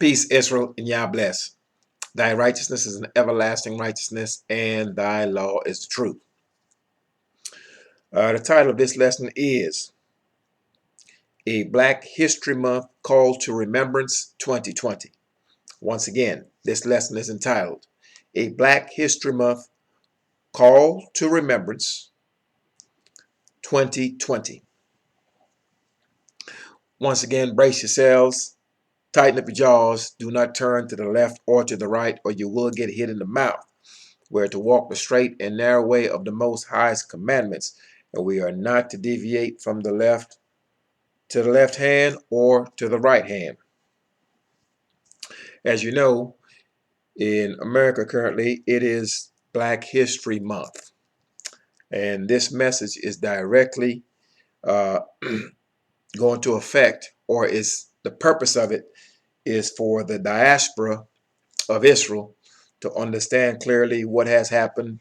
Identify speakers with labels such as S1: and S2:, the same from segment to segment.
S1: Peace, Israel, and Yah bless. Thy righteousness is an everlasting righteousness, and thy law is the truth. The title of this lesson is A Black History Month Call to Remembrance 2020. Once again, this lesson is entitled A Black History Month Call to Remembrance 2020. Once again, brace yourselves, tighten up your jaws, do not turn to the left or to the right, or you will get hit in the mouth. We are to walk the straight and narrow way of the Most High's commandments, and we are not to deviate from the left to the left hand or to the right hand. As you know, in America currently, it is Black History Month, and this message is directly uh, going to affect, or is the purpose of it is for the diaspora of Israel to understand clearly what has happened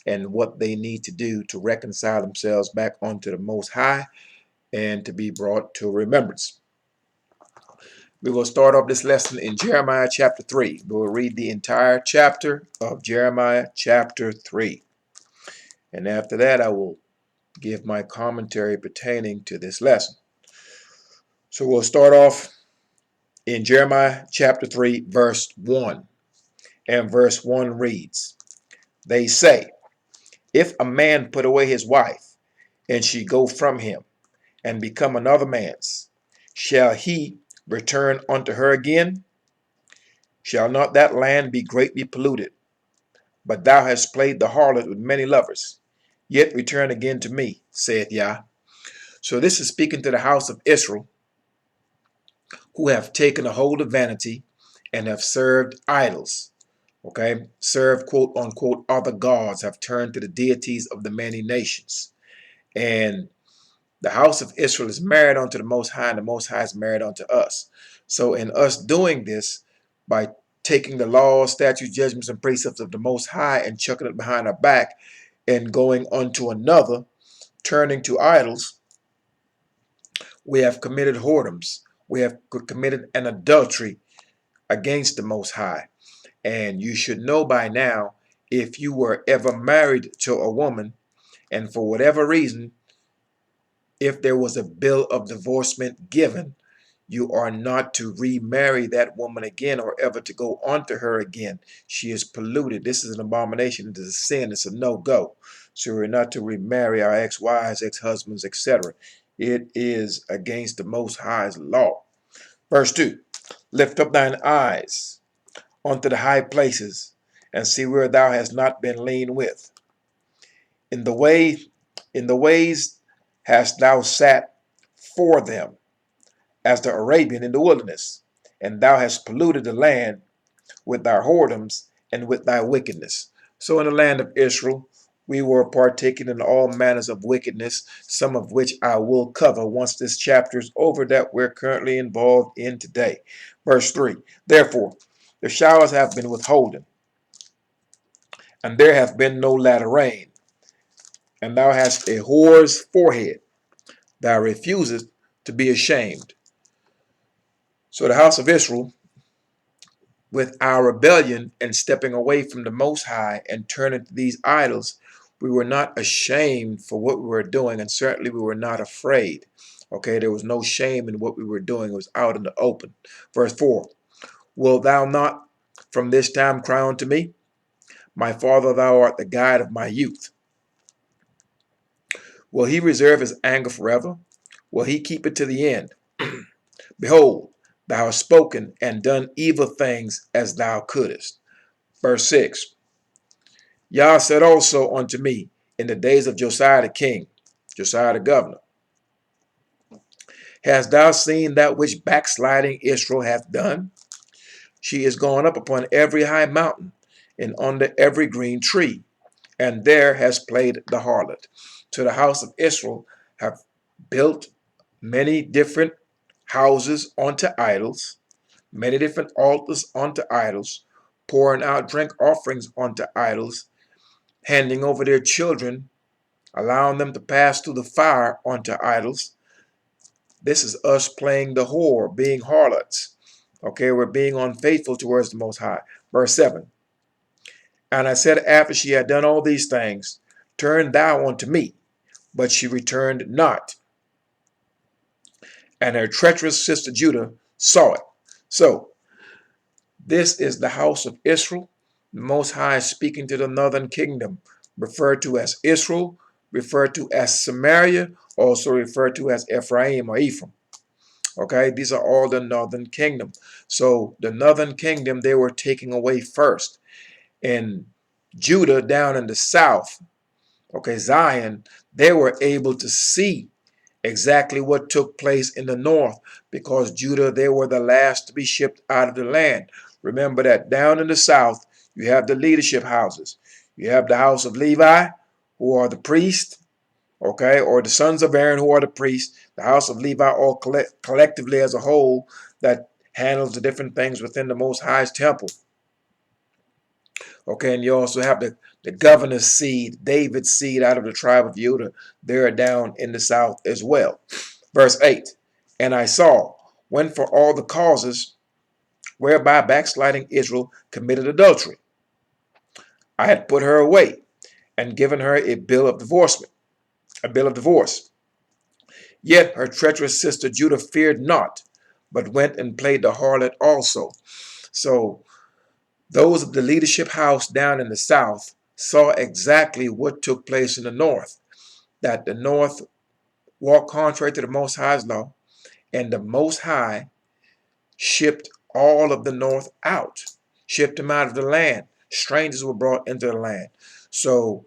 S1: and what they need to do to reconcile themselves back onto the Most High and to be brought to remembrance. We will start off this lesson in Jeremiah chapter 3. We will read the entire chapter of Jeremiah chapter 3. And after that, I will give my commentary pertaining to this lesson. So we'll start off in Jeremiah chapter 3, verse 1. And verse 1 reads, They say, if a man put away his wife, and she go from him, and become another man's, shall he return unto her again? Shall not that land be greatly polluted? But thou hast played the harlot with many lovers. Yet return again to me, saith Yah. So this is speaking to the house of Israel, who have taken a hold of vanity and have served idols. Okay, served quote unquote other gods, have turned to the deities of the many nations. And the house of Israel is married unto the Most High, and the Most High is married unto us. So in us doing this, by taking the laws, statutes, judgments, and precepts of the Most High and chucking it behind our back and going unto another, turning to idols, we have committed whoredoms. We have committed an adultery against the Most High. And you should know by now, if you were ever married to a woman, and for whatever reason, if there was a bill of divorcement given, you are not to remarry that woman again or ever to go onto her again. She is polluted. This is an abomination. It is a sin. It's a no-go. So we're not to remarry our ex-wives, ex-husbands, etc. It is against the Most High's law. Verse 2, lift up thine eyes unto the high places and see where thou hast not been lean with. In the ways hast thou sat for them, as the Arabian in the wilderness, and thou hast polluted the land with thy whoredoms and with thy wickedness. So in the land of Israel, we were partaking in all manners of wickedness, some of which I will cover once this chapter is over, that we're currently involved in today. Verse 3, therefore, the showers have been withholden, and there hath been no latter rain, and thou hast a whore's forehead, thou refusest to be ashamed. So the house of Israel, with our rebellion and stepping away from the Most High and turning to these idols, we were not ashamed for what we were doing, and certainly we were not afraid. Okay, there was no shame in what we were doing. It was out in the open. Verse 4, wilt thou not from this time cry unto me? My father, thou art the guide of my youth. Will he reserve his anger forever? Will he keep it to the end? Behold, thou hast spoken and done evil things as thou couldest. Verse 6, Yah said also unto me in the days of Josiah the king, Josiah the governor, hast thou seen that which backsliding Israel hath done? She is gone up upon every high mountain and under every green tree, and there has played the harlot. To the house of Israel have built many different houses unto idols, many different altars unto idols, pouring out drink offerings unto idols, handing over their children, allowing them to pass through the fire unto idols. This is us playing the whore, being harlots. Okay, we're being unfaithful towards the Most High. Verse 7. And I said, after she had done all these things, turn thou unto me. But she returned not. And her treacherous sister Judah saw it. So, this is the house of Israel. The Most High is speaking to the northern kingdom, referred to as Israel, referred to as Samaria, also referred to as Ephraim or Ephraim. Okay, these are all the northern kingdom. So the northern kingdom, they were taking away first. And Judah down in the south, okay, Zion, they were able to see exactly what took place in the north, because Judah, they were the last to be shipped out of the land. Remember that down in the south, you have the leadership houses. You have the house of Levi, who are the priests, okay, or the sons of Aaron, who are the priests, the house of Levi, all collectively as a whole, that handles the different things within the Most High's temple. Okay, and you also have the governor's seed, David's seed out of the tribe of Judah. They're down in the south as well. Verse 8, and I saw, when for all the causes whereby backsliding Israel committed adultery, I had put her away and given her a bill of divorcement, a bill of divorce. Yet her treacherous sister Judah feared not, but went and played the harlot also. So those of the leadership house down in the south saw exactly what took place in the north, that the north walked contrary to the Most High's law, and the Most High shipped all of the north out, shipped them out of the land. Strangers were brought into the land. So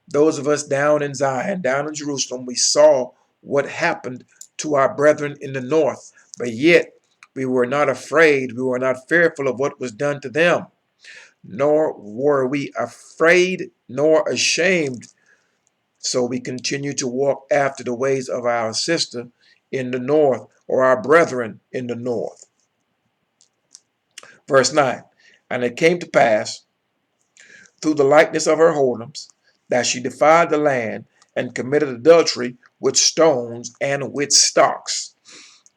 S1: those of us down in Zion, down in Jerusalem, we saw what happened to our brethren in the north, but yet we were not afraid, we were not fearful of what was done to them, nor were we afraid nor ashamed. So we continue to walk after the ways of our sister in the north, or our brethren in the north. Verse 9, and it came to pass through the likeness of her whoredoms that she defiled the land and committed adultery with stones and with stocks.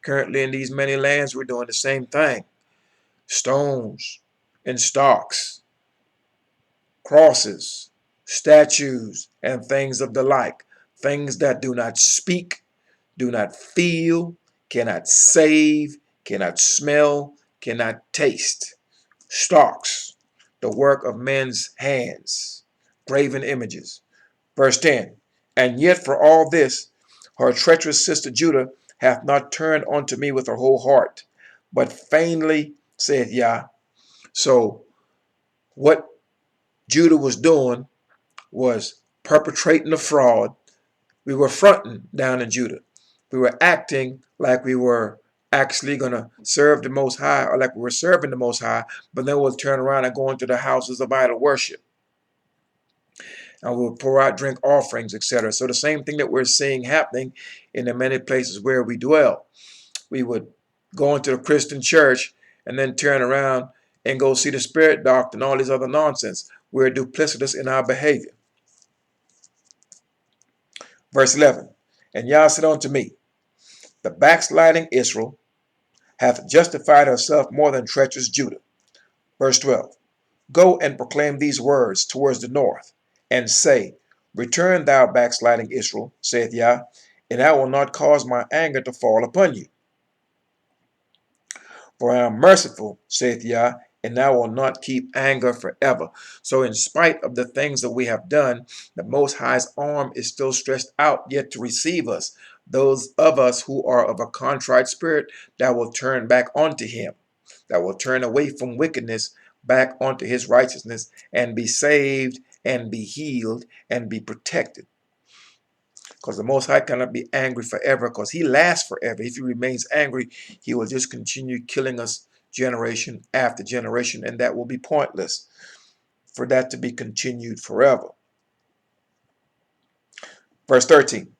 S1: Currently in these many lands, we're doing the same thing. Stones and stocks, crosses, statues, and things of the like. Things that do not speak, do not feel, cannot save, cannot smell, cannot taste. Stocks, the work of men's hands, graven images. Verse 10, and yet for all this, her treacherous sister Judah hath not turned unto me with her whole heart, but feignedly saith Yah. So what Judah was doing was perpetrating a fraud. We were fronting down in Judah. We were acting like we were actually going to serve the Most High, or like we were serving the Most High, but then we'll turn around and go into the houses of idol worship. And we'll pour out drink offerings, etc. So the same thing that we're seeing happening in the many places where we dwell. We would go into the Christian church and then turn around and go see the spirit doctor and all these other nonsense. We're duplicitous in our behavior. Verse 11, and Yah said unto me, the backsliding Israel hath justified herself more than treacherous Judah. Verse 12, go and proclaim these words towards the north, and say, return thou backsliding Israel, saith Yah, and I will not cause my anger to fall upon you. For I am merciful, saith Yah, and I will not keep anger forever. So in spite of the things that we have done, the Most High's arm is still stretched out yet to receive us. Those of us who are of a contrite spirit that will turn back unto him, that will turn away from wickedness back onto his righteousness and be saved and be healed and be protected. Because the Most High cannot be angry forever, because he lasts forever. If he remains angry, he will just continue killing us generation after generation, and that will be pointless for that to be continued forever. Verse 13,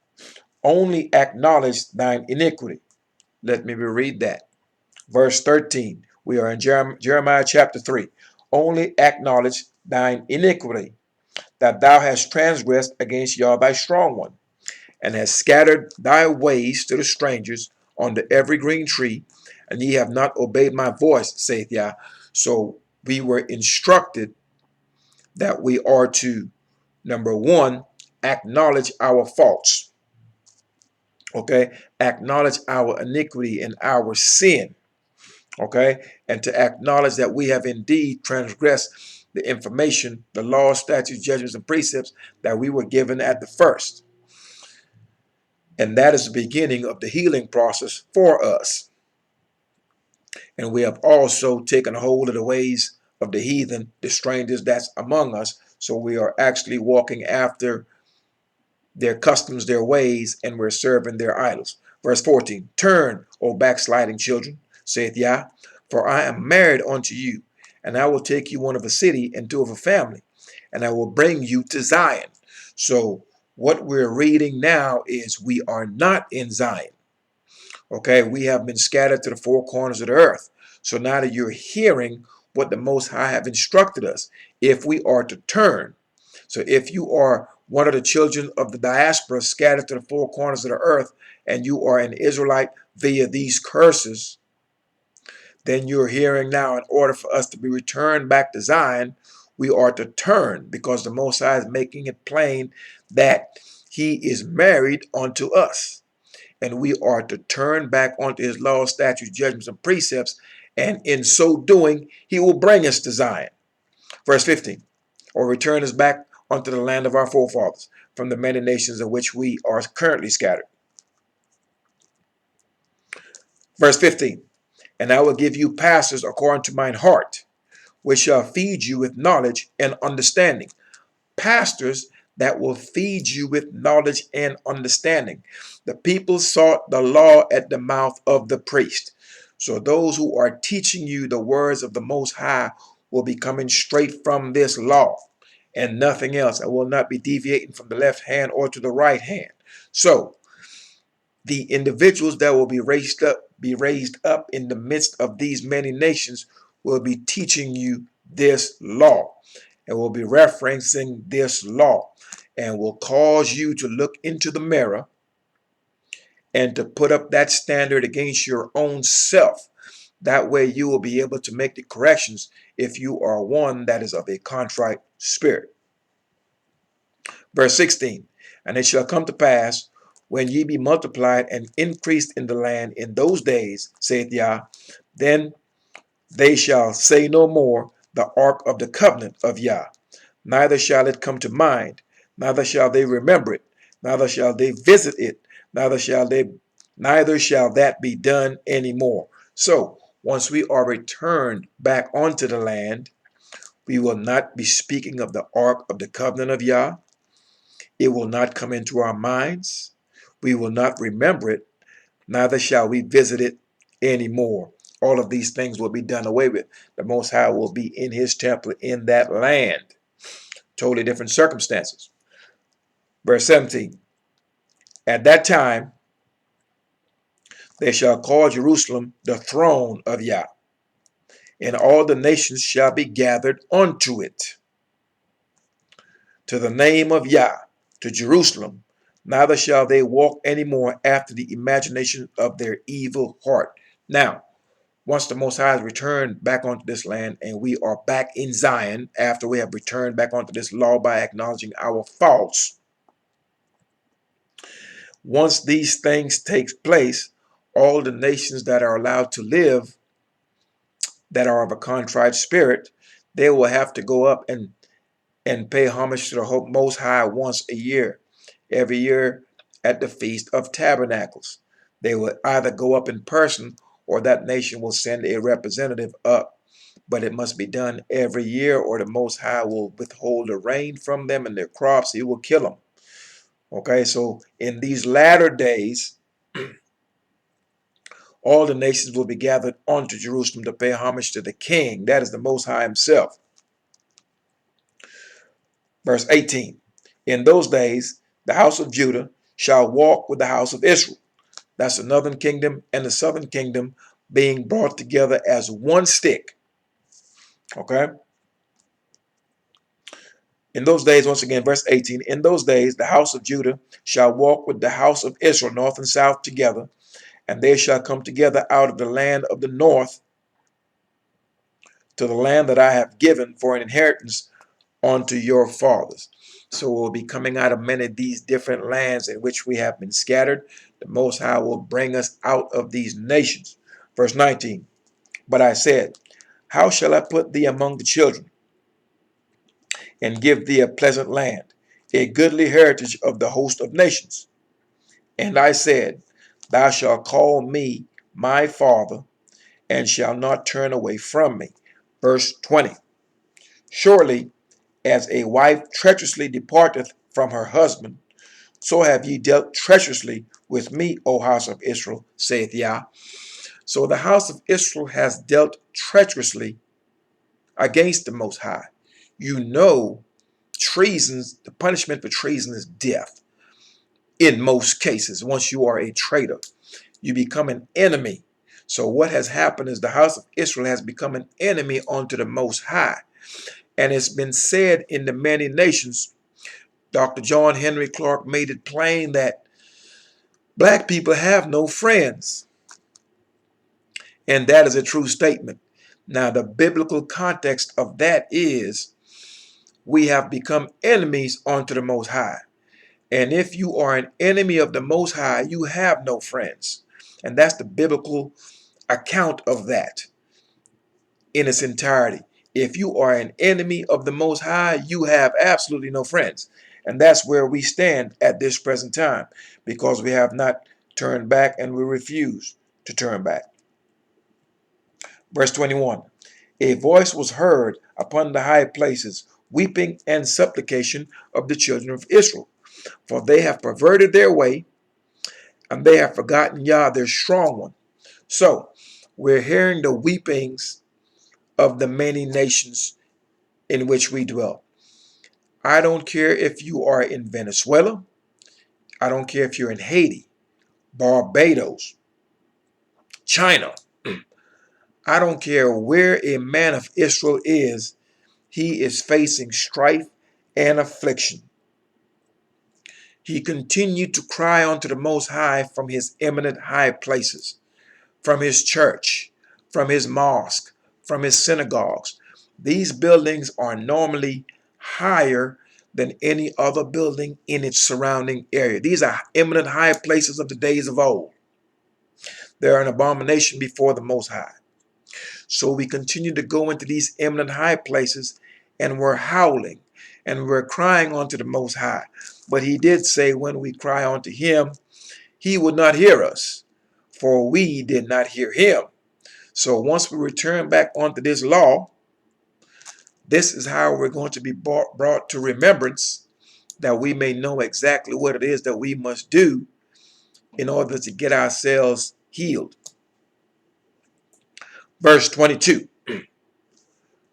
S1: only acknowledge thine iniquity. Let me reread that. Verse 13, we are in Jeremiah chapter 3. Only acknowledge thine iniquity, that thou hast transgressed against Yah thy strong one, and hast scattered thy ways to the strangers on the evergreen tree, and ye have not obeyed my voice, saith Yah. So we were instructed that we are to, number one, acknowledge our faults. Okay, acknowledge our iniquity and our sin. Okay, and to acknowledge that we have indeed transgressed the information, the laws, statutes, judgments, and precepts that we were given at the first. And that is the beginning of the healing process for us. And we have also taken hold of the ways of the heathen, the strangers that's among us. So we are actually walking after their customs, their ways, and we're serving their idols. Verse 14, turn, O backsliding children, saith Yah, for I am married unto you, and I will take you one of a city and two of a family, and I will bring you to Zion. So what we're reading now is we are not in Zion. Okay, we have been scattered to the four corners of the earth. So now that you're hearing what the Most High have instructed us, if we are to turn, so if you are one of the children of the diaspora scattered to the four corners of the earth, and you are an Israelite via these curses, then you're hearing now, in order for us to be returned back to Zion, we are to turn, because the Most High is making it plain that he is married unto us. And we are to turn back onto his laws, statutes, judgments, and precepts. And in so doing, he will bring us to Zion. Verse 15, or return us back unto the land of our forefathers, from the many nations of which we are currently scattered. Verse 15, and I will give you pastors according to mine heart, which shall feed you with knowledge and understanding. Pastors that will feed you with knowledge and understanding. The people sought the law at the mouth of the priest. So those who are teaching you the words of the Most High will be coming straight from this law and nothing else. I will not be deviating from the left hand or to the right hand. So the individuals that will be raised up in the midst of these many nations will be teaching you this law, and will be referencing this law, and will cause you to look into the mirror and to put up that standard against your own self. That way you will be able to make the corrections if you are one that is of a contrite spirit. Verse 16, and it shall come to pass, when ye be multiplied and increased in the land in those days, saith Yah, then they shall say no more, the ark of the covenant of Yah, neither shall it come to mind, neither shall they remember it, neither shall they visit it, neither shall that be done anymore. So once we are returned back onto the land, we will not be speaking of the ark of the covenant of Yah. It will not come into our minds. We will not remember it, neither shall we visit it anymore. All of these things will be done away with. The Most High will be in his temple in that land. Totally different circumstances. Verse 17, at that time they shall call Jerusalem the throne of Yah, and all the nations shall be gathered unto it. To the name of Yah, to Jerusalem, neither shall they walk any more after the imagination of their evil heart. Now, once the Most High has returned back onto this land, and we are back in Zion after we have returned back onto this law by acknowledging our faults, once these things take place, all the nations that are allowed to live, that are of a contrite spirit, they will have to go up and pay homage to the Most High once a year, every year at the Feast of Tabernacles. They will either go up in person, or that nation will send a representative up, but it must be done every year, or the Most High will withhold the rain from them and their crops. He will kill them. Okay, so in these latter days, all the nations will be gathered unto Jerusalem to pay homage to the King. That is the Most High himself. Verse 18, in those days, the house of Judah shall walk with the house of Israel. That's the northern kingdom and the southern kingdom being brought together as one stick. Okay? In those days, once again, verse 18, in those days, the house of Judah shall walk with the house of Israel, north and south together, and they shall come together out of the land of the north to the land that I have given for an inheritance unto your fathers. So we'll be coming out of many of these different lands in which we have been scattered. The Most High will bring us out of these nations. Verse 19, but I said, how shall I put thee among the children and give thee a pleasant land, a goodly heritage of the host of nations? And I said, thou shalt call me my father, and shall not turn away from me. Verse 20, surely as a wife treacherously departeth from her husband, so have ye dealt treacherously with me, O house of Israel, saith Yah. So the house of Israel has dealt treacherously against the Most High. You know, treasons, the punishment for treason is death. In most cases, once you are a traitor, you become an enemy. So what has happened is the house of Israel has become an enemy unto the Most High. And it's been said in the many nations, Dr. John Henry Clark made it plain that black people have no friends. And that is a true statement. Now, the biblical context of that is we have become enemies unto the Most High. And if you are an enemy of the Most High, you have no friends. And that's the biblical account of that in its entirety. If you are an enemy of the Most High, you have absolutely no friends. And that's where we stand at this present time, because we have not turned back and we refuse to turn back. Verse 21, a voice was heard upon the high places, weeping and supplication of the children of Israel. For they have perverted their way, and they have forgotten Yah, their strong one. So we're hearing the weepings of the many nations in which we dwell. I don't care if you are in Venezuela. I don't care if you're in Haiti, Barbados, China. I don't care where a man of Israel is. He is facing strife and affliction. He continued to cry unto the Most High from his eminent high places, from his church, from his mosque, from his synagogues. These buildings are normally higher than any other building in its surrounding area. These are eminent high places of the days of old. They're an abomination before the Most High. So we continue to go into these eminent high places, and we're howling and we're crying unto the Most High. But he did say when we cry unto him, he would not hear us, for we did not hear him. So once we return back onto this law, this is how we're going to be brought to remembrance, that we may know exactly what it is that we must do in order to get ourselves healed. Verse 22,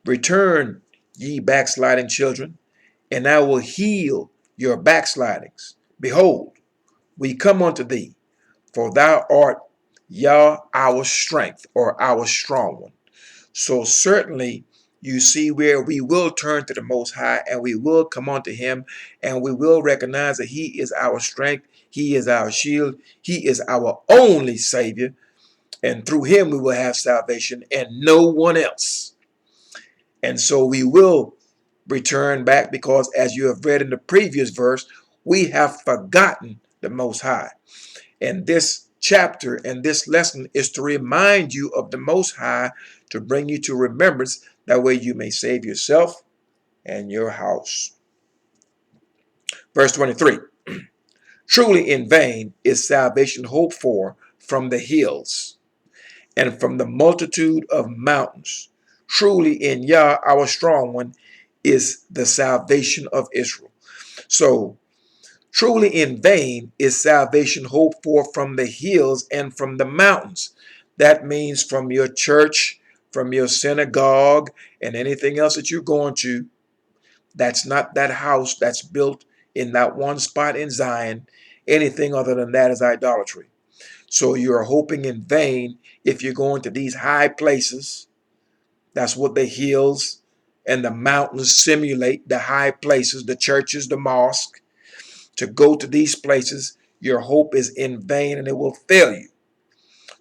S1: return, ye backsliding children, and I will heal your backslidings. Behold, we come unto thee, for thou art Yah, our strength, or our strong one. So certainly you see where we will turn to the Most High, and we will come unto him, and we will recognize that he is our strength, he is our shield, he is our only Savior, and through him we will have salvation and no one else. And so we will return back, because as you have read in the previous verse, we have forgotten the Most High. And this chapter and this lesson is to remind you of the Most High, to bring you to remembrance, that way you may save yourself and your house. Verse 23, truly in vain is salvation hoped for from the hills and from the multitude of mountains. Truly in Yah, our strong one, is the salvation of Israel. So truly in vain is salvation hoped for from the hills and from the mountains. That means from your church, from your synagogue, and anything else that you're going to. That's not that house that's built in that one spot in Zion. Anything other than that is idolatry. So you're hoping in vain if you're going to these high places. That's what the hills and the mountains simulate, the high places, the churches, the mosque. To go to these places, your hope is in vain and it will fail you.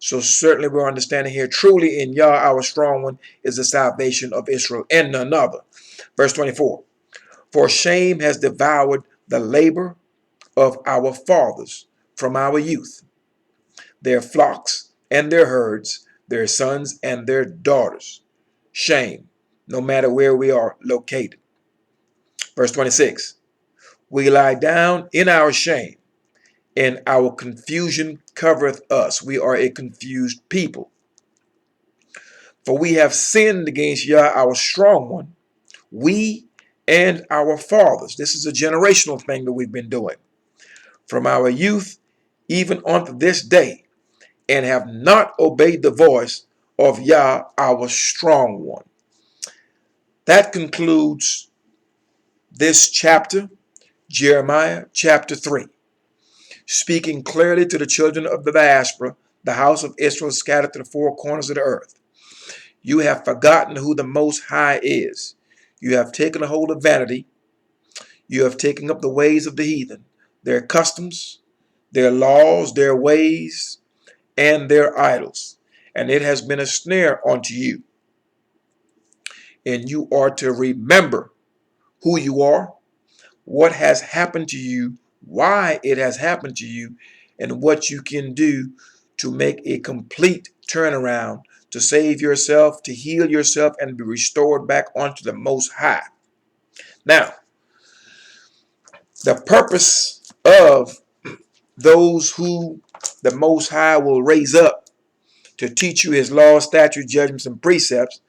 S1: So certainly we're understanding here, truly in Yah, our strong one, is the salvation of Israel and none other. Verse 24, for shame has devoured the labor of our fathers from our youth, their flocks and their herds, their sons and their daughters. Shame, no matter where we are located. Verse 26, we lie down in our shame, and our confusion covereth us. We are a confused people. For we have sinned against Yah, our strong one, we and our fathers. This is a generational thing that we've been doing from our youth even unto this day, and have not obeyed the voice of Yah, our strong one. That concludes this chapter, Jeremiah chapter 3, speaking clearly to the children of the diaspora, the house of Israel scattered to the four corners of the earth. You have forgotten who the Most High is. You have taken a hold of vanity. You have taken up the ways of the heathen, their customs, their laws, their ways, and their idols. And it has been a snare unto you. And you are to remember who you are, what has happened to you, why it has happened to you, and what you can do to make a complete turnaround, to save yourself, to heal yourself, and be restored back onto the Most High. Now, the purpose of those who the Most High will raise up to teach you his laws, statutes, judgments, and precepts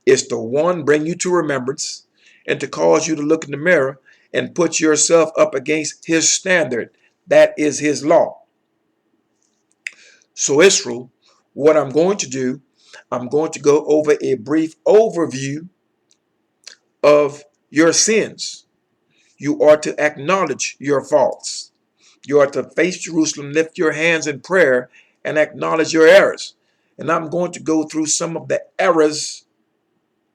S1: is to, one, bring you to remembrance, and to cause you to look in the mirror and put yourself up against his standard. That is his law. So Israel, what I'm going to do, I'm going to go over a brief overview of your sins. You are to acknowledge your faults. You are to face Jerusalem, lift your hands in prayer, and acknowledge your errors. And I'm going to go through some of the errors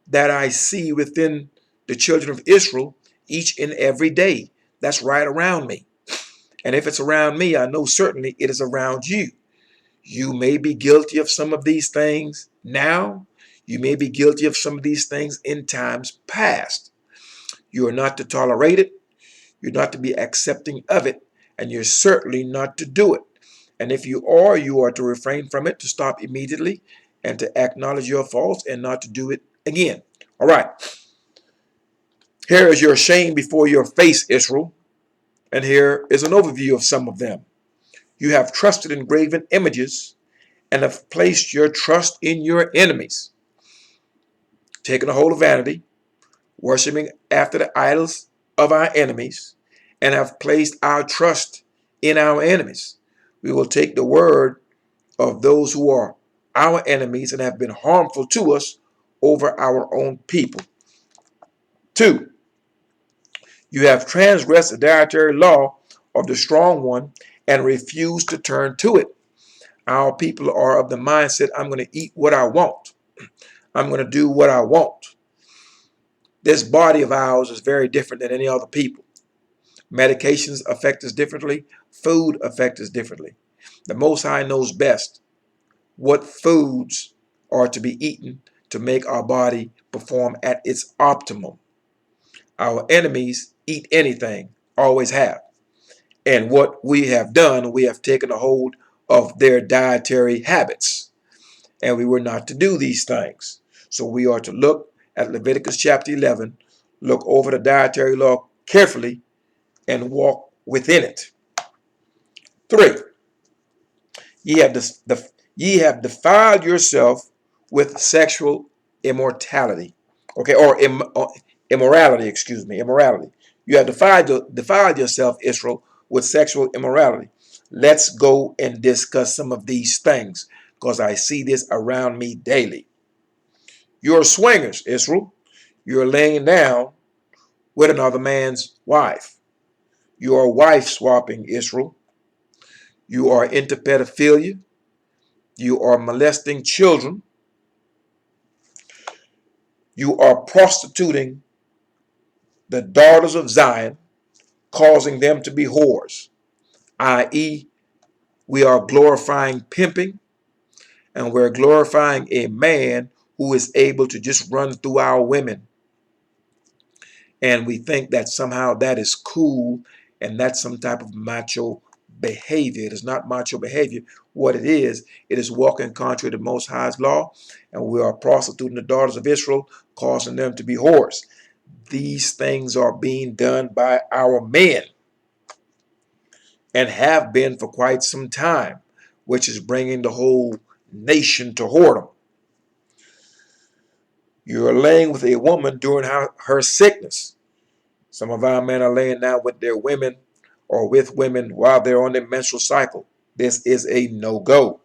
S1: that I see within the children of Israel each and every day. That's right around me. And if it's around me, I know certainly it is around you. You may be guilty of some of these things now. You may be guilty of some of these things in times past. You are not to tolerate it. You're not to be accepting of it. And you're certainly not to do it. And if you are to refrain from it, to stop immediately, and to acknowledge your faults and not to do it again. All right. Here is your shame before your face, Israel. And here is an overview of some of them. You have trusted in graven images and have placed your trust in your enemies, taken a hold of vanity, worshiping after the idols of our enemies, and have placed our trust in our enemies. We will take the word of those who are our enemies and have been harmful to us over our own people. 2, you have transgressed the dietary law of the strong one and refused to turn to it. Our people are of the mindset, I'm going to eat what I want. I'm going to do what I want. This body of ours is very different than any other people. Medications affect us differently. Food affects us differently. The Most High knows best what foods are to be eaten to make our body perform at its optimum. Our enemies eat anything, always have. And what we have done, we have taken a hold of their dietary habits. And we were not to do these things. So we are to look at Leviticus chapter 11, look over the dietary law carefully, and walk within it. 3, ye have defiled yourself with sexual immortality. Okay, or immorality, excuse me, immorality. You have defiled yourself, Israel, with sexual immorality. Let's go and discuss some of these things, because I see this around me daily. You're swingers, Israel. You're laying down with another man's wife. You are wife swapping, Israel. You are into pedophilia. You are molesting children. You are prostituting the daughters of Zion, causing them to be whores, i.e., we are glorifying pimping. And we're glorifying a man who is able to just run through our women. And we think that somehow that is cool and that's some type of macho behavior. It is not macho behavior. What it is walking contrary to the Most High's law, and we are prostituting the daughters of Israel, causing them to be whores. These things are being done by our men and have been for quite some time, which is bringing the whole nation to whoredom. You're laying with a woman during her sickness. Some of our men are laying down with their women or with women while they're on their menstrual cycle. This is a no-go.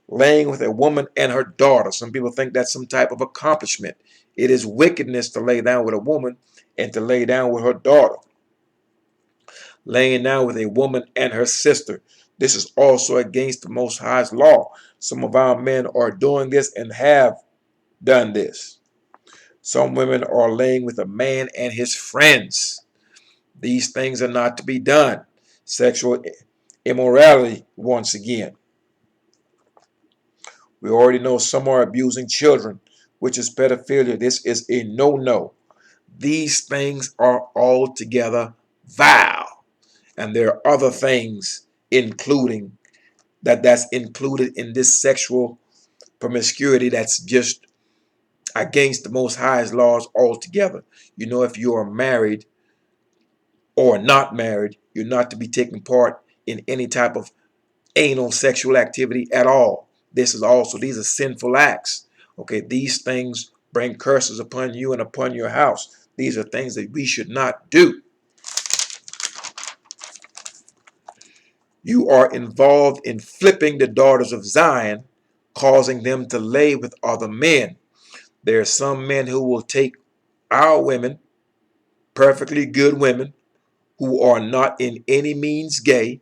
S1: Laying with a woman and her daughter. Some people think that's some type of accomplishment. It is wickedness to lay down with a woman and to lay down with her daughter. Laying down with a woman and her sister. This is also against the Most High's law. Some of our men are doing this and have done this. Some women are laying with a man and his friends. These things are not to be done. Sexual immorality, once again. We already know some are abusing children, which is pedophilia. This is a no-no. These things are altogether vile. And there are other things including that's included in this sexual promiscuity that's just against the Most High's laws altogether. You know, if you are married or not married, you're not to be taking part in any type of anal sexual activity at all. These are sinful acts. Okay, these things bring curses upon you and upon your house. These are things that we should not do. You are involved in flipping the daughters of Zion, causing them to lay with other men. There are some men who will take our women, perfectly good women, who are not in any means gay,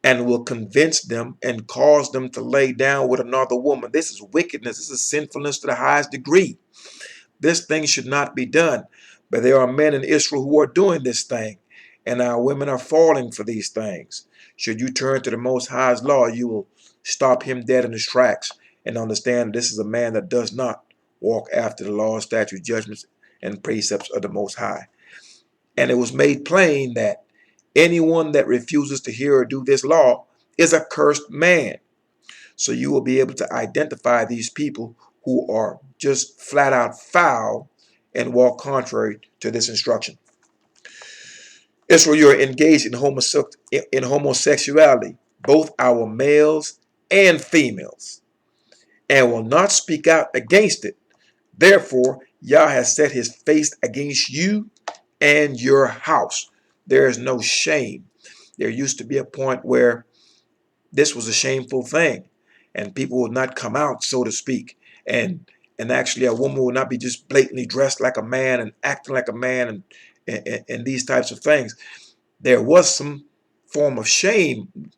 S1: and will convince them and cause them to lay down with another woman. This is wickedness. This is sinfulness to the highest degree. This thing should not be done. But there are men in Israel who are doing this thing, and our women are falling for these things. Should you turn to the Most High's law, you will stop him dead in his tracks and understand this is a man that does not walk after the law, statutes, judgments, and precepts of the Most High. And it was made plain that anyone that refuses to hear or do this law is a cursed man. So you will be able to identify these people who are just flat out foul and walk contrary to this instruction. Israel, you are engaged in homosexuality, both our males and females, and will not speak out against it. Therefore, Yah has set his face against you and your house. There is no shame. There used to be a point where this was a shameful thing, and people would not come out, so to speak, and actually a woman would not be just blatantly dressed like a man and acting like a man and these types of things. There was some form of shame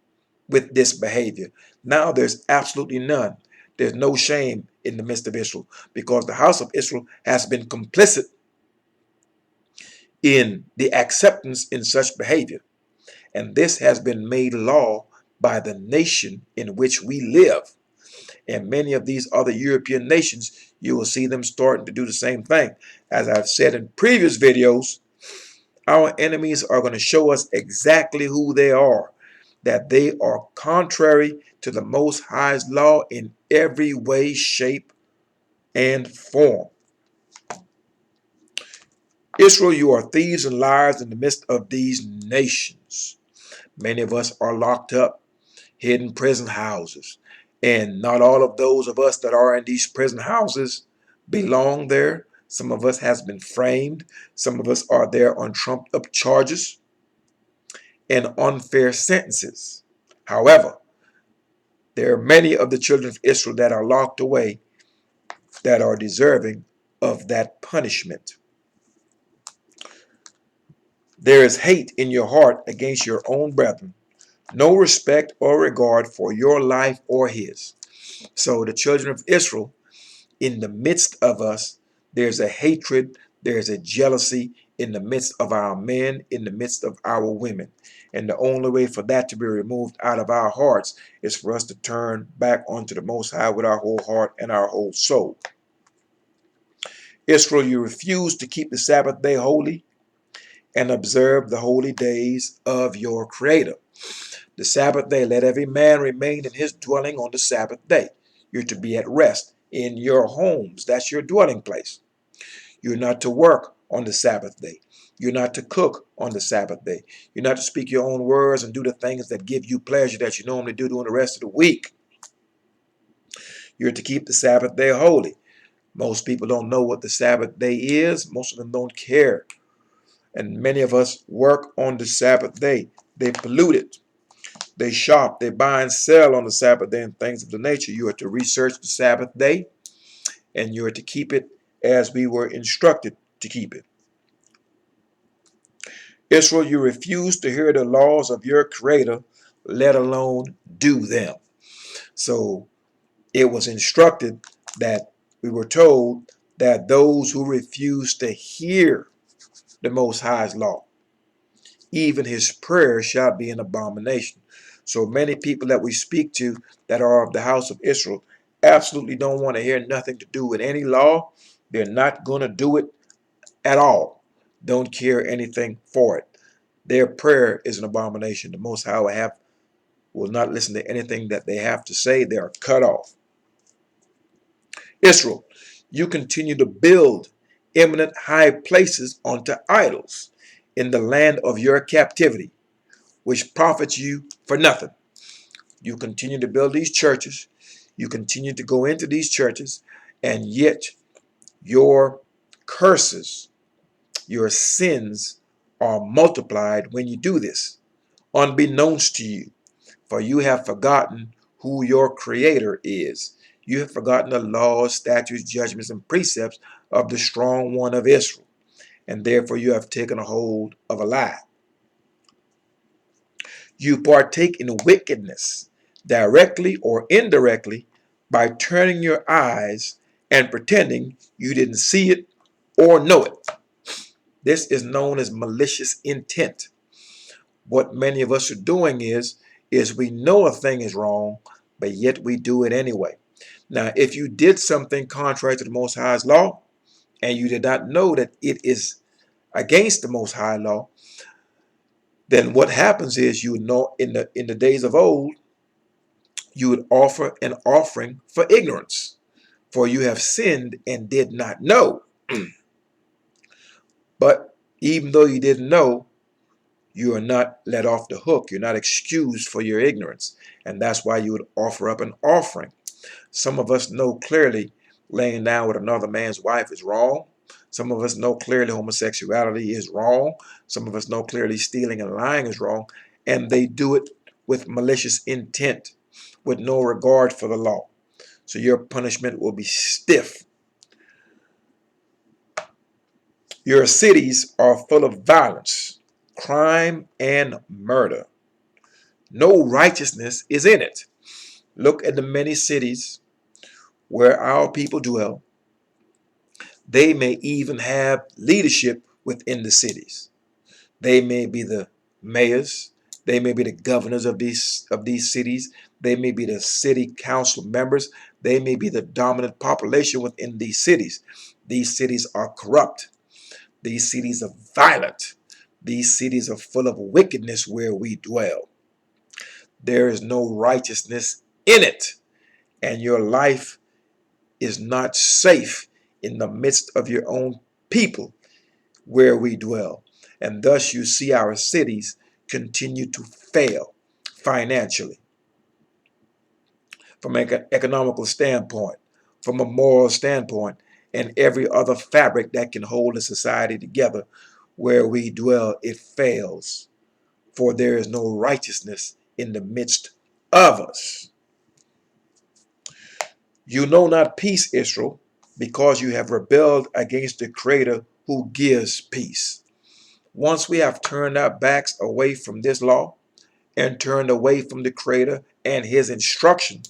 S1: with this behavior. Now there's absolutely none. There's no shame in the midst of Israel because the house of Israel has been complicit in the acceptance in such behavior. And this has been made law by the nation in which we live. And many of these other European nations, you will see them starting to do the same thing. As I've said in previous videos, our enemies are going to show us exactly who they are, that they are contrary to the Most High's law in every way, shape, and form. Israel, you are thieves and liars in the midst of these nations. Many of us are locked up, hidden prison houses. And not all of those of us that are in these prison houses belong there. Some of us has been framed. Some of us are there on trumped up charges and unfair sentences. However, there are many of the children of Israel that are locked away that are deserving of that punishment. There is hate in your heart against your own brethren, no respect or regard for your life or his. So the children of Israel, in the midst of us, there's a hatred, there's a jealousy, in the midst of our men, in the midst of our women. And the only way for that to be removed out of our hearts is for us to turn back onto the Most High with our whole heart and our whole soul. Israel, you refuse to keep the Sabbath day holy and observe the holy days of your Creator. The Sabbath day, let every man remain in his dwelling on the Sabbath day. You're to be at rest in your homes. That's your dwelling place. You're not to work on the Sabbath day. You're not to cook on the Sabbath day. You're not to speak your own words and do the things that give you pleasure that you normally do during the rest of the week. You're to keep the Sabbath day holy. Most people don't know what the Sabbath day is. Most of them don't care. And many of us work on the Sabbath day. They pollute it. They shop. They buy and sell on the Sabbath day and things of the nature. You are to research the Sabbath day, and you are to keep it as we were instructed to keep it. Israel, you refuse to hear the laws of your Creator, let alone do them. So it was instructed that we were told that those who refuse to hear the Most High's law, even his prayer shall be an abomination. So many people that we speak to that are of the house of Israel absolutely don't want to hear nothing to do with any law. They're not going to do it at all. Don't care anything for it. Their prayer is an abomination. The Most High will not listen to anything that they have to say. They are cut off. Israel, you continue to build eminent high places onto idols in the land of your captivity, which profits you for nothing. You continue to build these churches. You continue to go into these churches, and yet your curses, your sins are multiplied when you do this, unbeknownst to you. For you have forgotten who your Creator is. You have forgotten the laws, statutes, judgments, and precepts of the strong one of Israel, and therefore you have taken a hold of a lie. You partake in wickedness, directly or indirectly, by turning your eyes and pretending you didn't see it or know it. This is known as malicious intent. What many of us are doing is we know a thing is wrong, but yet we do it anyway. Now, if you did something contrary to the Most High's law, and you did not know that it is against the Most High law, then what happens is you know in the days of old, you would offer an offering for ignorance, for you have sinned and did not know. But even though you didn't know, you are not let off the hook. You're not excused for your ignorance. And that's why you would offer up an offering. Some of us know clearly laying down with another man's wife is wrong. Some of us know clearly homosexuality is wrong. Some of us know clearly stealing and lying is wrong. And they do it with malicious intent, with no regard for the law. So your punishment will be stiff. Your cities are full of violence, crime, and murder. No righteousness is in it. Look at the many cities where our people dwell. They may even have leadership within the cities. They may be the mayors. They may be the governors of these cities. They may be the city council members. They may be the dominant population within these cities. These cities are corrupt. These cities are violent. These cities are full of wickedness where we dwell. There is no righteousness in it, and your life is not safe in the midst of your own people where we dwell. And thus you see our cities continue to fail financially, from an economical standpoint, from a moral standpoint, and every other fabric that can hold a society together where we dwell, it fails. For there is no righteousness in the midst of us. You know not peace, Israel, because you have rebelled against the Creator who gives peace. Once we have turned our backs away from this law and turned away from the Creator and his instruction,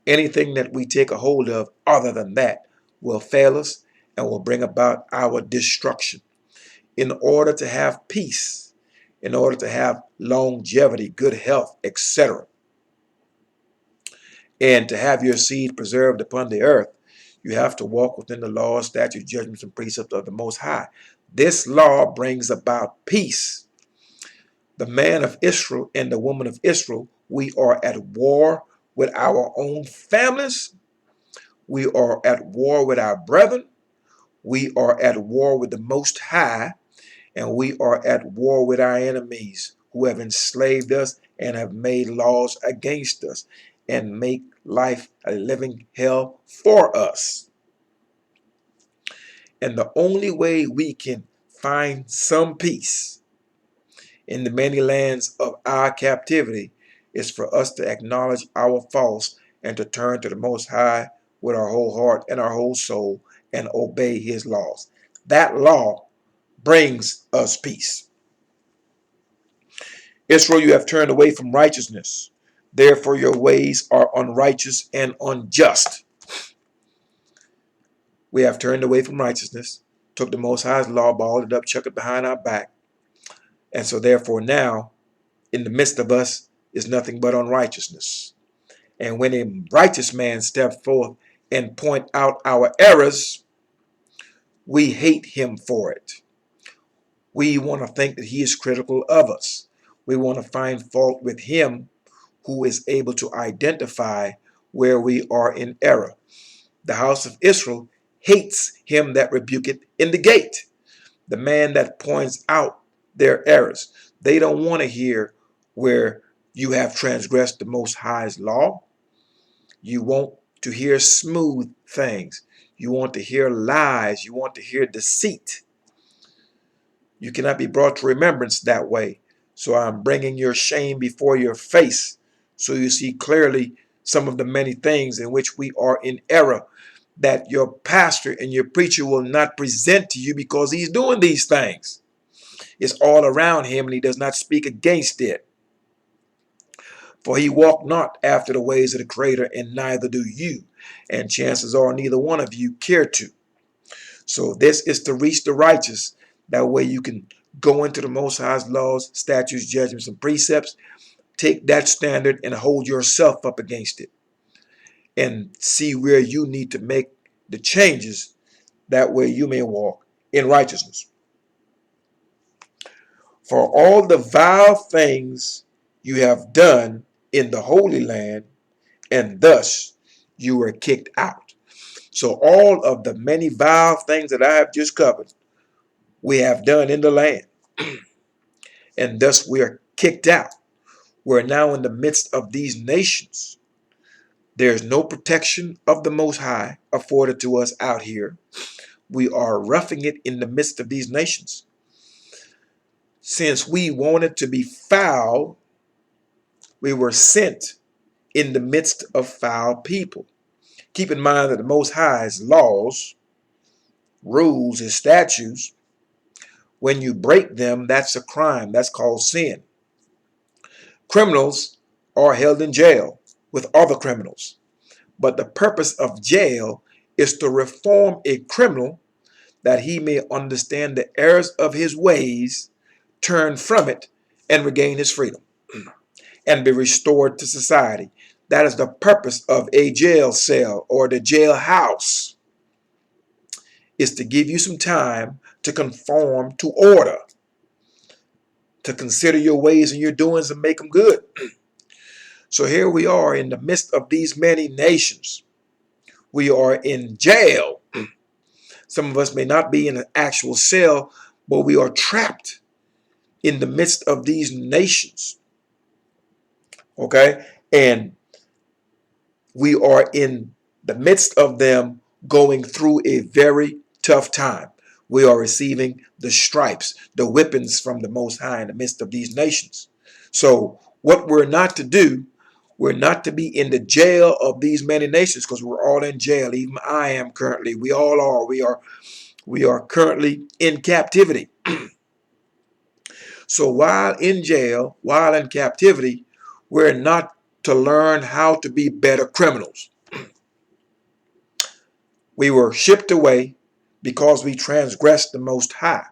S1: anything that we take a hold of other than that will fail us and will bring about our destruction. in order to have peace, in order to have longevity, good health, etc., and to have your seed preserved upon the earth, you have to walk within the laws, statutes, judgments, and precepts of the Most High. This law brings about peace. The man of Israel and the woman of Israel, we are at war with our own families. We are at war with our brethren. We are at war with the Most High, and we are at war with our enemies who have enslaved us and have made laws against us and make life a living hell for us. And the only way we can find some peace in the many lands of our captivity is for us to acknowledge our faults and to turn to the Most High with our whole heart and our whole soul and obey his laws. That law brings us peace. Israel, you have turned away from righteousness. Therefore, your ways are unrighteous and unjust. We have turned away from righteousness, took the Most High's law, balled it up, chucked it behind our back. And so therefore now, in the midst of us is nothing but unrighteousness. And when a righteous man steps forth and point out our errors, we hate him for it. We want to think that he is critical of us. We want to find fault with him who is able to identify where we are in error. The house of Israel hates him that rebuketh in the gate, the man that points out their errors. They don't want to hear where you have transgressed the Most High's law. You want to hear smooth things. You want to hear lies. You want to hear deceit. You cannot be brought to remembrance that way. So I'm bringing your shame before your face so you see clearly some of the many things in which we are in error that your pastor and your preacher will not present to you because he's doing these things. It's all around him and he does not speak against it. For he walked not after the ways of the Creator, and neither do you. And chances are neither one of you care to. So this is to reach the righteous. That way you can go into the Most High's laws, statutes, judgments, and precepts. Take that standard and hold yourself up against it. And see where you need to make the changes. That way you may walk in righteousness. For all the vile things you have done in the Holy Land, and thus you were kicked out. So all of the many vile things that I have just covered, we have done in the land, and thus we are kicked out. We're now in the midst of these nations. There's no protection of the Most High afforded to us out here. We are roughing it in the midst of these nations. Since we wanted to be foul, we were sent in the midst of foul people. Keep in mind that the Most High's laws, rules, his statutes, when you break them, that's a crime. That's called sin. Criminals are held in jail with other criminals. But the purpose of jail is to reform a criminal that he may understand the errors of his ways, turn from it, and regain his freedom and be restored to society. That is the purpose of a jail cell or the jailhouse, is to give you some time to conform to order, to consider your ways and your doings and make them good. So here we are in the midst of these many nations. We are in jail. Some of us may not be in an actual cell, but we are trapped in the midst of these nations. Okay? And we are in the midst of them going through a very tough time. We are receiving the stripes, the whippings from the Most High in the midst of these nations. So what we're not to do, we're not to be in the jail of these many nations, because we're all in jail. Even I am currently. We all are. We are currently in captivity. So while in jail, while in captivity, we're not to learn how to be better criminals. We were shipped away because we transgressed the Most High.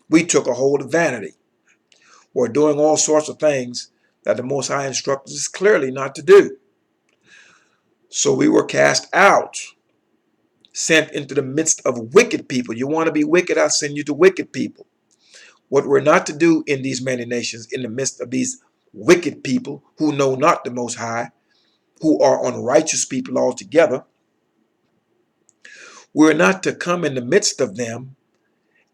S1: We took a hold of vanity. We're doing all sorts of things that the Most High instructs us clearly not to do. So we were cast out, sent into the midst of wicked people. You want to be wicked, I'll send you to wicked people. What we're not to do in these many nations, in the midst of these wicked people who know not the Most High, who are unrighteous people altogether, we're not to come in the midst of them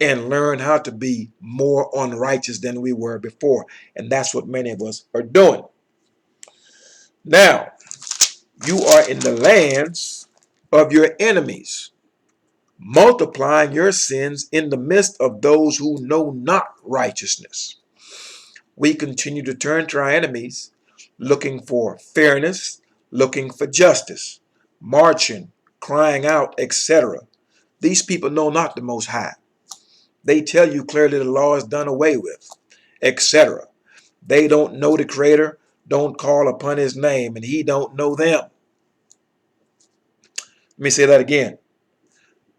S1: and learn how to be more unrighteous than we were before. And that's what many of us are doing. Now, you are in the lands of your enemies, multiplying your sins in the midst of those who know not righteousness. We continue to turn to our enemies, looking for fairness, looking for justice, marching, crying out, etc. These people know not the Most High. They tell you clearly the law is done away with, etc. They don't know the Creator, don't call upon His name, and He don't know them. Let me say that again.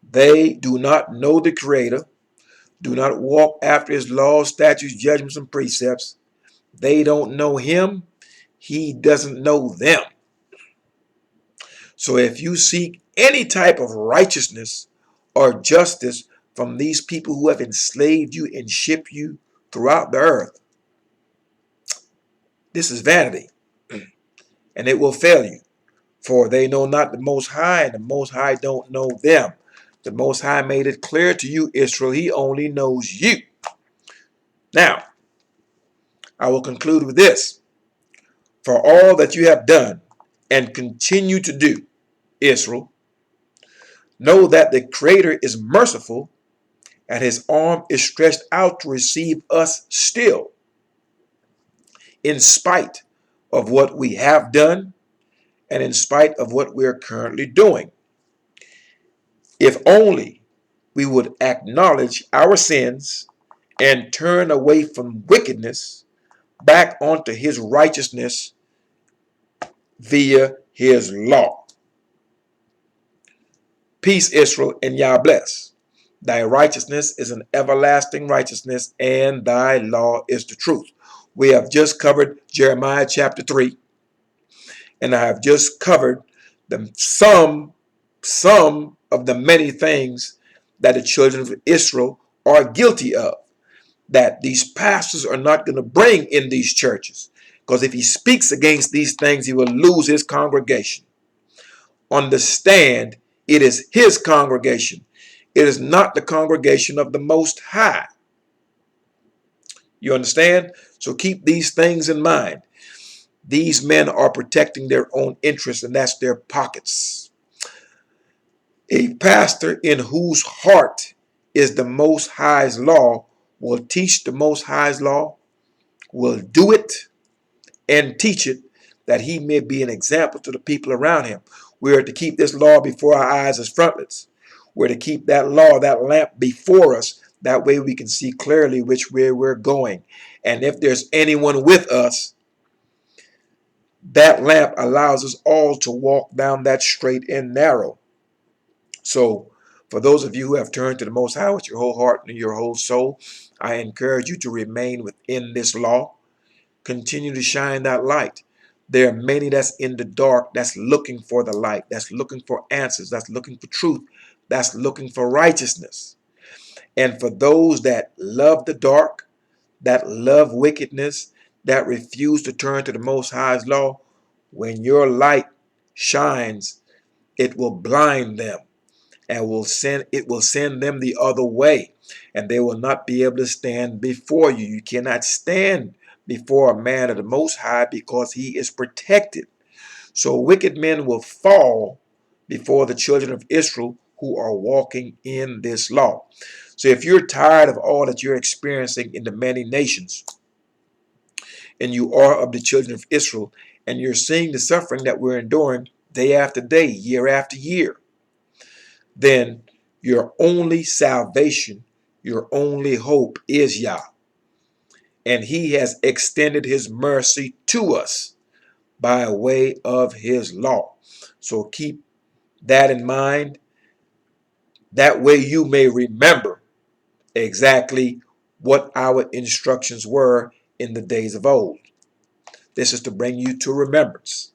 S1: They do not know the Creator, do not walk after His laws, statutes, judgments, and precepts. They don't know Him. He doesn't know them. So if you seek any type of righteousness or justice from these people who have enslaved you and shipped you throughout the earth, this is vanity, and it will fail you. For they know not the Most High, and the Most High don't know them. The Most High made it clear to you, Israel, He only knows you. Now, I will conclude with this. For all that you have done and continue to do, Israel, know that the Creator is merciful, and His arm is stretched out to receive us still, in spite of what we have done and in spite of what we are currently doing. If only we would acknowledge our sins and turn away from wickedness back onto His righteousness via His law. Peace, Israel, and Yah bless. Thy righteousness is an everlasting righteousness, and thy law is the truth. We have just covered Jeremiah chapter 3, and I have just covered some of the many things that the children of Israel are guilty of, that these pastors are not going to bring in these churches. Because if he speaks against these things, he will lose his congregation. Understand, it is his congregation. It is not the congregation of the Most High. You understand? So keep these things in mind. These men are protecting their own interests, and that's their pockets. A pastor in whose heart is the Most High's law will teach the Most High's law, will do it and teach it, that he may be an example to the people around him. We are to keep this law before our eyes as frontlets. We're to keep that law, that lamp before us. That way we can see clearly which way we're going. And if there's anyone with us, that lamp allows us all to walk down that straight and narrow. So for those of you who have turned to the Most High with your whole heart and your whole soul, I encourage you to remain within this law. Continue to shine that light. There are many that's in the dark, that's looking for the light, that's looking for answers, that's looking for truth, that's looking for righteousness. And for those that love the dark, that love wickedness, that refuse to turn to the Most High's law, when your light shines, it will blind them and it will send them the other way, and they will not be able to stand before you. You cannot stand before a man of the Most High because he is protected. So wicked men will fall before the children of Israel who are walking in this law. So if you're tired of all that you're experiencing in the many nations, and you are of the children of Israel, and you're seeing the suffering that we're enduring day after day, year after year, then your only salvation, your only hope is Yah. And he has extended his mercy to us by way of his law. So keep that in mind. That way you may remember exactly what our instructions were in the days of old. This is to bring you to remembrance.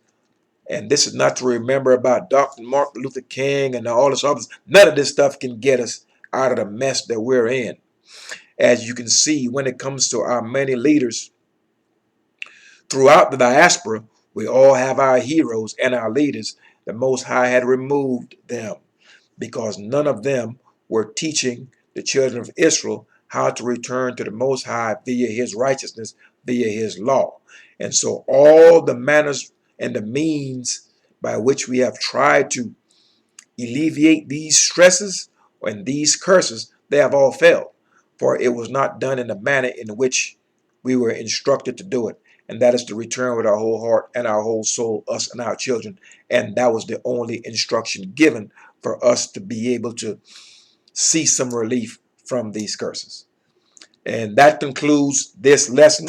S1: And this is not to remember about Dr. Martin Luther King and all this others. None of this stuff can get us out of the mess that we're in. As you can see, when it comes to our many leaders throughout the diaspora, we all have our heroes and our leaders. The Most High had removed them because none of them were teaching the children of Israel how to return to the Most High via his righteousness, via his law. And so all the manners and the means by which we have tried to alleviate these stresses and these curses, they have all failed. For it was not done in the manner in which we were instructed to do it. And that is to return with our whole heart and our whole soul, us and our children. And that was the only instruction given for us to be able to see some relief from these curses. And that concludes this lesson.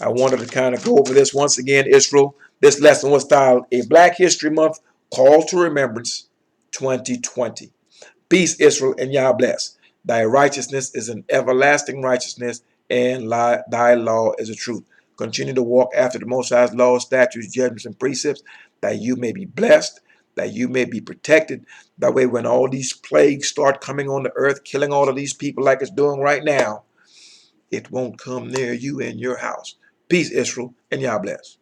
S1: I wanted to kind of go over this once again, Israel. This lesson was styled A Black History Month Call to Remembrance 2020. Peace, Israel, and Yah bless. Thy righteousness is an everlasting righteousness, and thy law is a truth. Continue to walk after the Most High's laws, statutes, judgments, and precepts, that you may be blessed, that you may be protected. That way, when all these plagues start coming on the earth, killing all of these people like it's doing right now, it won't come near you and your house. Peace, Israel, and Yah bless.